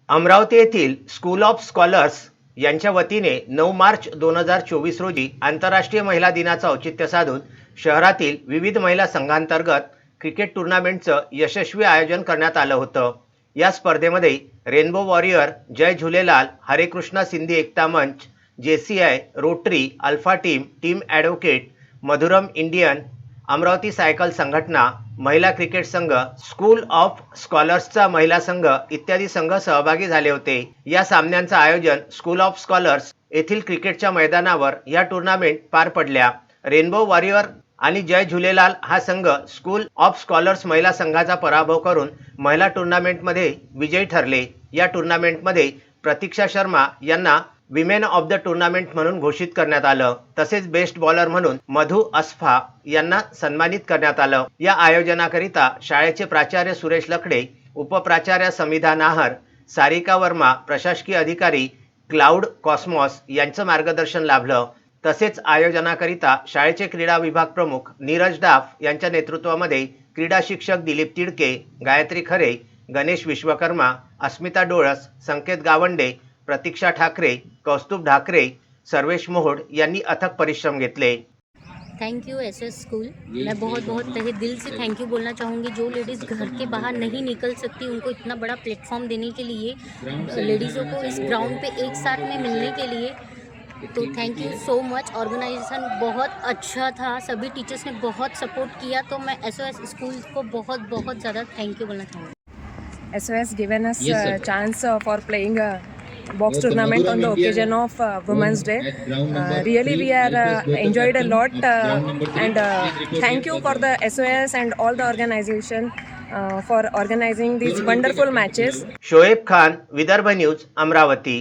अमरावती येथील school of scholars यांच्या वतीने 9 मार्च 2024 रोजी आंतरराष्ट्रीय महिला दिनाचं औचित्य साधून शहरातील विविध महिला संघांतर्गत क्रिकेट टूर्नामेंटचं यशस्वी आयोजन करण्यात आलं होतं। या स्पर्धेमध्ये रेनबो वॉरियर, जय झूलेलाल, हरे कृष्णा सिंधी एकता मंच, JCI, rotary, alpha team, team advocate, मधुरम इंडियन, अमरावती सायकल संघटना, महिला क्रिकेट संघ, स्कूल ऑफ स्कॉलर्सचा महिला संघ इत्यादी संघ सहभागी झाले होते। या सामन्यांचं आयोजन स्कूल ऑफ स्कॉलर्स येथील क्रिकेटच्या मैदानावर या टूर्नामेंट पार पडल्या। रेनबो वॉरियर आणि जय झूलेलाल हा संघ स्कूल ऑफ स्कॉलर्स महिला संघाचा पराभव करून महिला टूर्नामेंटमध्ये विजयी ठरले। या टूर्नामेंटमध्ये प्रतीक्षा शर्मा यांना विमेन ऑफ द टूर्नामेंट म्हणून घोषित करण्यात आलं। तसेच बेस्ट बॉलर म्हणून मधु अस्फा यांना सन्मानित करण्यात आलं। या आयोजनाकरिता शाळेचे प्राचार्य सुरेश लकडे, उपप्राचार्य समिधा नाहर, सारिका वर्मा, प्रशासकीय अधिकारी क्लाउड कॉस्मॉस यांचं मार्गदर्शन लाभलं। तसेच आयोजनाकरिता शाळेचे क्रीडा विभाग प्रमुख नीरज डाफ यांच्या नेतृत्वामध्ये क्रीडा शिक्षक दिलीप तिडके, गायत्री खरे, गणेश विश्वकर्मा, अस्मिता डोळस, संकेत गावंडे, प्रतीक्षा ठाकरे, कौस्तुभ ढाकरे, सर्वेश मोहोड यांनी अथक परिश्रम घेतले। Thank you SS school. मैं बहुत बहुत तहे दिल से थैंक यू बोलना चाहूँगी। जो लेडीज़ घर के बाहर नहीं निकल सकती उनको इतना बड़ा प्लेटफॉर्म देने के लिए, लेडीज़ों को इस ग्राउंड पे एक साथ में मिलने के लिए, तो thank you so much. Organisation बहुत अच्छा था, सभी टीचर्स ने बहुत सपोर्ट किया, तो मैं एसओएस स्कूल को बहुत बहुत ज़्यादा थैंक यू बोलना चाहूँगी। SOS given us a chance for playing a box tournament on the occasion of Women's Day. Really we are enjoyed a lot and thank you for the SOS and all the organization for organizing these wonderful matches. Shoaib Khan, Vidarbha news, Amravati.